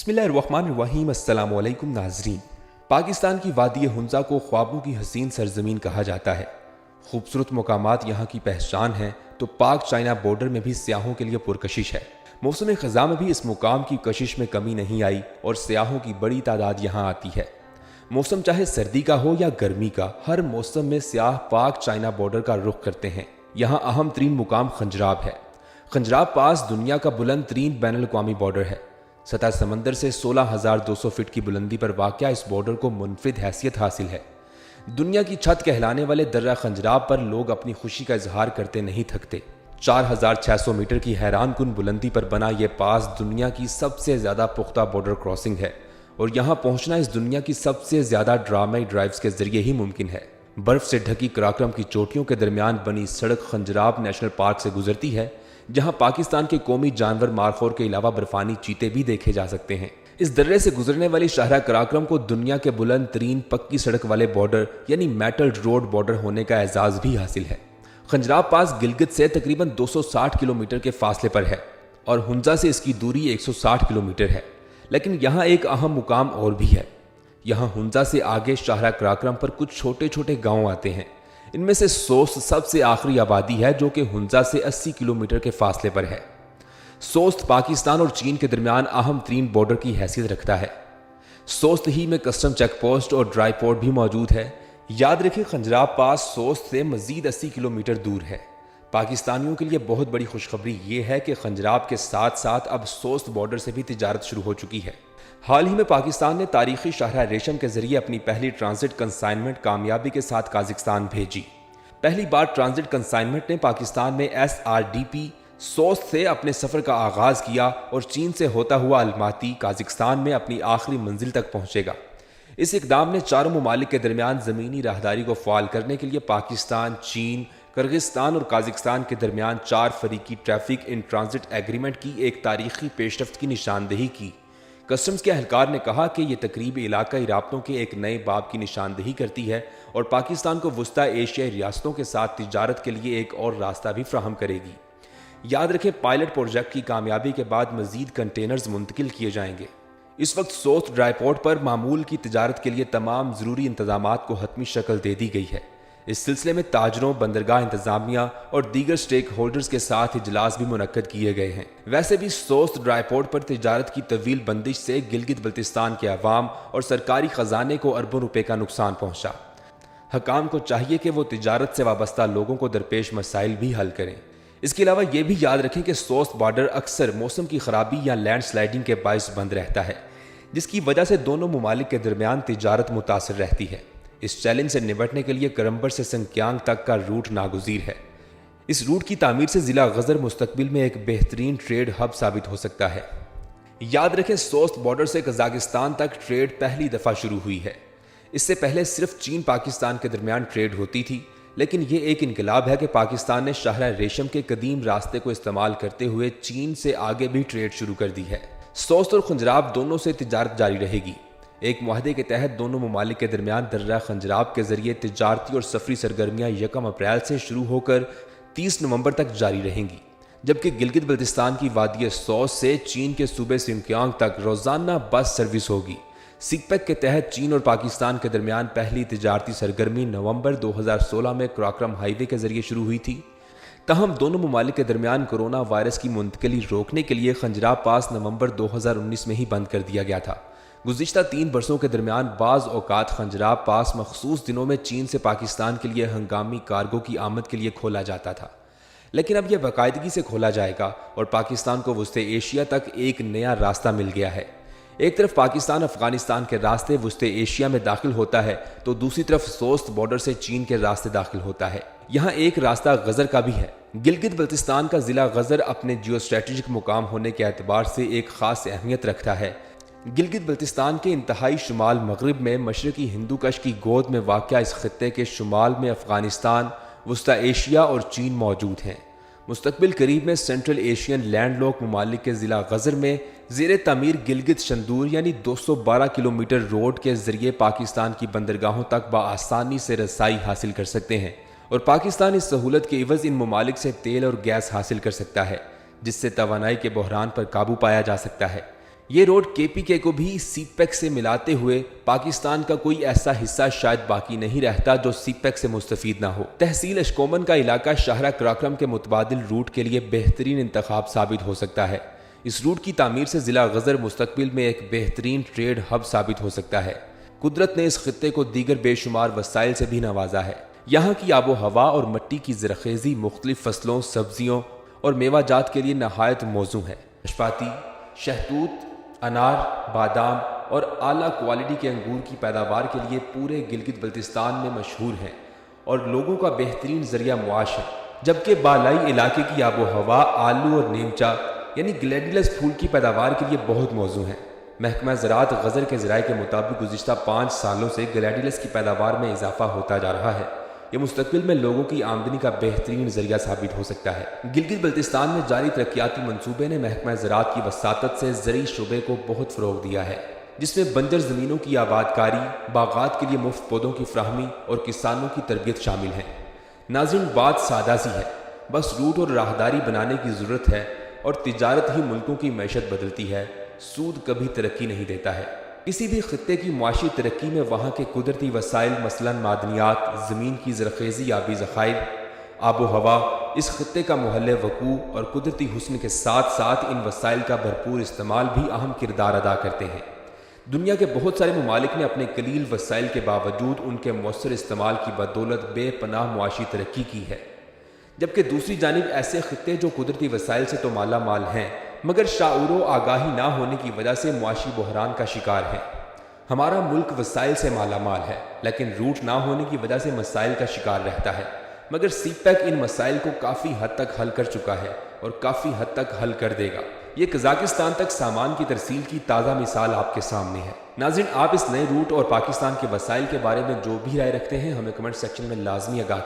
बिस्मिल्लाहिर्रहमानिर्रहीम। अस्सलाम वालेकुम नाज़रीन। पाकिस्तान की वादी हुंजा को ख्वाबों की हसीन सरजमीन कहा जाता है। खूबसूरत मकामात यहाँ की पहचान हैं तो पाक चाइना बॉर्डर में भी सियाहों के लिए पुरकशिश है। मौसम ख़ज़ा में भी इस मुकाम की कशिश में कमी नहीं आई और सियाहों की बड़ी तादाद यहाँ आती है। मौसम चाहे सर्दी का हो या गर्मी का, हर मौसम में सियाह पाक चाइना बॉर्डर का रुख करते हैं। यहाँ अहम तरीन मुकाम खंजराब है। खंजराब पास दुनिया का बुलंद तरीन बैनुल अक़वामी बॉर्डर है। सतह समंदर से 16,200 फीट की बुलंदी पर वाक़या इस बॉर्डर को मुनफरिद हैसियत हासिल है। दुनिया की छत कहलाने वाले दर्रा खंजराब पर लोग अपनी खुशी का इजहार करते नहीं थकते। 4,600 मीटर की हैरान कुन बुलंदी पर बना ये पास दुनिया की सबसे ज़्यादा पुख्ता बॉर्डर क्रॉसिंग है और यहाँ पहुँचना इस दुनिया की सबसे ज़्यादा ड्रामाई ड्राइव्स के जरिए ही मुमकिन है। बर्फ से ढकी कराक्रम की चोटियों के दरमियान बनी सड़क खंजराब नेशनल पार्क से गुजरती है, जहां पाकिस्तान के कौमी जानवर मारखोर के अलावा बर्फानी चीते भी देखे जा सकते हैं। इस दर्रे से गुजरने वाली शाहरा कराक्रम को दुनिया के बुलंद तरीन पक्की सड़क वाले बॉर्डर यानी मेटल रोड बॉर्डर होने का एजाज भी हासिल है। खंजराब पास गिलगित से तकरीबन 260 किलोमीटर के फासले पर है और हुंजा से इसकी दूरी 160 किलोमीटर है। लेकिन यहाँ एक अहम मुकाम और भी है। यहाँ हुंजा से आगे शाहरा कराक्रम पर कुछ छोटे छोटे गाँव आते हैं। इनमें से सोस्त सबसे आखिरी आबादी है जो कि हुंजा से 80 किलोमीटर के फासले पर है। सोस्त पाकिस्तान और चीन के दरमियान अहम तरीन बॉर्डर की हैसियत रखता है। सोस्त ही में कस्टम चेक पोस्ट और ड्राई पोर्ट भी मौजूद है। याद रखें, खंजराब पास सोस्त से मजीद 80 किलोमीटर दूर है। पाकिस्तानियों के लिए बहुत बड़ी खुशखबरी ये है कि खंजराब के साथ साथ अब सोस्त बॉर्डर से भी तिजारत शुरू हो चुकी है। हाल ही में पाकिस्तान ने तारीखी शाहरा रेशम के जरिए अपनी पहली ट्रांजिट कंसाइनमेंट कामयाबी के साथ काज़िक्स्तान भेजी। पहली बार ट्रांजिट कंसाइनमेंट ने पाकिस्तान में SRDP सोस्त से अपने सफ़र का आगाज़ किया और चीन से होता हुआ अलमाती काज़िक्स्तान में अपनी आखिरी मंजिल तक पहुँचेगा। इस इकदाम ने चारों ममालिक के दरमियान ज़मीनी राहदारी को फ़ाल करने के लिए पाकिस्तान, चीन, किर्गिस्तान और काज़िक्स्तान के दरमियान 4 फरीकी ट्रैफिक इन ट्रांजिट एग्रीमेंट की एक तारीखी पेशरफ्त की निशानदेही की। कस्टम्स के अहलकार ने कहा कि यह तकरीब इलाकाई राब्तों के एक नए बाब की निशानदेही करती है और पाकिस्तान को वस्ता एशियाई रियासतों के साथ तिजारत के लिए एक और रास्ता भी फ्राहम करेगी। याद रखें, पायलट प्रोजेक्ट की कामयाबी के बाद मजीद कंटेनर्स मुंतकिल किए जाएंगे। इस वक्त सोस्त ड्राई पोर्ट पर मामूल की तिजारत के लिए तमाम ज़रूरी इंतजामात को हतमी शक्ल दे दी गई है। इस सिलसिले में ताजरों, बंदरगाह इंतजामिया और दीगर स्टेक होल्डर्स के साथ इजलास भी मुनक्कद किए गए हैं। वैसे भी सोस्त ड्राई पोर्ट पर तिजारत की तवील बंदिश से गिलगित बल्तिस्तान के अवाम और सरकारी खजाने को अरबों रुपए का नुकसान पहुंचा। हकाम को चाहिए कि वो तिजारत से वाबस्ता लोगों को दरपेश मसाइल भी हल करें। इसके अलावा ये भी याद रखें कि सोस्त बॉर्डर अक्सर मौसम की खराबी या लैंड स्लाइडिंग के बायस बंद रहता है, जिसकी वजह से दोनों ममालिक के दरमियान तिजारत मुतासर रहती है। इस चैलेंज से निपटने के लिए करम्बर से संक्यांग तक का रूट नागुज़ीर है। इस रूट की तामीर से ज़िला गज़र मुस्तकबिल में एक बेहतरीन ट्रेड हब साबित हो सकता है। याद रखें, सोस्त बॉर्डर से कज़ाकिस्तान तक ट्रेड पहली दफ़ा शुरू हुई है। इससे पहले सिर्फ चीन पाकिस्तान के दरमियान ट्रेड होती थी, लेकिन ये एक इनकलाब है कि पाकिस्तान ने शाहरा रेशम के कदीम रास्ते को इस्तेमाल करते हुए चीन से आगे भी ट्रेड शुरू कर दी है। सोस्त और खंजराब दोनों से तिजारत जारी रहेगी। एक मुआहदे के तहत दोनों ममालिक के दरमियान दर्रा खंजराब के जरिए तिजारती और सफरी सरगर्मियाँ 1 अप्रैल से शुरू होकर 30 नवंबर तक जारी रहेंगी, जबकि गिलगित बल्तिस्तान की वादी सोस्त से चीन के सूबे सिंक्यांग तक रोजाना बस सर्विस होगी। सिगपैक के तहत चीन और पाकिस्तान के दरमियान पहली तिजारती सरगर्मी नवंबर 2016 में कराक्रम हाईवे के जरिए शुरू हुई थी। तहम दोनों ममालिक के दरमियान कोरोना वायरस की मुंतकिली रोकने के लिए खंजराब पास नवंबर 2019 में ही बंद कर दिया गया था। गुज़िश्ता 3 बरसों के दरमियान बाज़ औकात खंजराब पास मखसूस दिनों में चीन से पाकिस्तान के लिए हंगामी कार्गो की आमद के लिए खोला जाता था, लेकिन अब यह बाकायदगी से खोला जाएगा और पाकिस्तान को वस्ते एशिया तक एक नया रास्ता मिल गया है। एक तरफ पाकिस्तान अफगानिस्तान के रास्ते वस्ते एशिया में दाखिल होता है तो दूसरी तरफ सोस्त बॉर्डर से चीन के रास्ते दाखिल होता है। यहाँ एक रास्ता गज़र का भी है। गिलगित बल्तिस्तान का ज़िला गज़र अपने जियो स्ट्रेटेजिक मुकाम होने के एतबार से एक ख़ास अहमियत रखता है। गिलगित बल्तिस्तान के इंतहाई शुमाल मगरब में मशरकी हिंदू कश की गोद में वाक़या इस खित्ते के शुमाल में अफगानिस्तान, वस्ता एशिया और चीन मौजूद हैं। मुस्तकबिल करीब में सेंट्रल एशियन लैंडलॉक ममालिक के ज़िला गज़र में ज़ेर तामीर गिलगित शंदूर यानी 212 किलोमीटर रोड के ज़रिए पाकिस्तान की बंदरगाहों तक बआसानी से रसाई हासिल कर सकते हैं और पाकिस्तान इस सहूलत के इवज़ इन ममालिक से तेल और गैस हासिल कर सकता है, जिससे तवानाई के बहरान पर काबू पाया जा सकता है। یہ روڈ KPK کو بھی CPEC سے ملاتے ہوئے پاکستان کا کوئی ایسا حصہ شاید باقی نہیں رہتا جو CPEC سے مستفید نہ ہو۔ تحصیل اشکومن کا علاقہ شاہراہ کراکرم کے متبادل روٹ کے لیے بہترین انتخاب ثابت ہو سکتا ہے۔ اس روٹ کی تعمیر سے ضلع غزر مستقبل میں ایک بہترین ٹریڈ ہب ثابت ہو سکتا ہے۔ قدرت نے اس خطے کو دیگر بے شمار وسائل سے بھی نوازا ہے۔ یہاں کی آب و ہوا اور مٹی کی زرخیزی مختلف فصلوں، سبزیوں اور میوہ جات کے لیے نہایت موزوں ہے۔ ناشپاتی، شہتوت، انار، بادام اور اعلیٰ کوالٹی کے انگور کی پیداوار کے لیے پورے گلگت بلتستان میں مشہور ہیں اور لوگوں کا بہترین ذریعہ معاش ہے، جبکہ بالائی علاقے کی آب و ہوا آلو اور نیمچا یعنی گلیڈیلس پھول کی پیداوار کے لیے بہت موزوں ہے۔ محکمہ زراعت غزر کے ذرائع کے مطابق گزشتہ 5 سالوں سے گلیڈیلس کی پیداوار میں اضافہ ہوتا جا رہا ہے۔ یہ مستقبل میں لوگوں کی آمدنی کا بہترین ذریعہ ثابت ہو سکتا ہے۔ گلگت بلتستان میں جاری ترقیاتی منصوبے نے محکمہ زراعت کی وساطت سے زرعی شعبے کو بہت فروغ دیا ہے، جس میں بنجر زمینوں کی آباد کاری، باغات کے لیے مفت پودوں کی فراہمی اور کسانوں کی تربیت شامل ہیں۔ ناظرین، بات سادہ سی ہے، بس روٹ اور راہداری بنانے کی ضرورت ہے اور تجارت ہی ملکوں کی معیشت بدلتی ہے۔ سود کبھی ترقی نہیں دیتا ہے۔ کسی بھی خطے کی معاشی ترقی میں وہاں کے قدرتی وسائل مثلاً معدنیات، زمین کی زرخیزی، آبی ذخائر، آب و ہوا، اس خطے کا محل وقوع اور قدرتی حسن کے ساتھ ساتھ ان وسائل کا بھرپور استعمال بھی اہم کردار ادا کرتے ہیں۔ دنیا کے بہت سارے ممالک نے اپنے قلیل وسائل کے باوجود ان کے مؤثر استعمال کی بدولت بے پناہ معاشی ترقی کی ہے، جبکہ دوسری جانب ایسے خطے جو قدرتی وسائل سے تو مالا مال ہیں مگر شعور و آگاہی نہ ہونے کی وجہ سے معاشی بحران کا شکار ہیں۔ ہمارا ملک وسائل سے مالا مال ہے لیکن روٹ نہ ہونے کی وجہ سے مسائل کا شکار رہتا ہے، مگر CPEC ان مسائل کو کافی حد تک حل کر چکا ہے اور کافی حد تک حل کر دے گا۔ یہ قزاقستان تک سامان کی ترسیل کی تازہ مثال آپ کے سامنے ہے۔ ناظرین، آپ اس نئے روٹ اور پاکستان کے وسائل کے بارے میں جو بھی رائے رکھتے ہیں ہمیں کمنٹ سیکشن میں لازمی آگاہ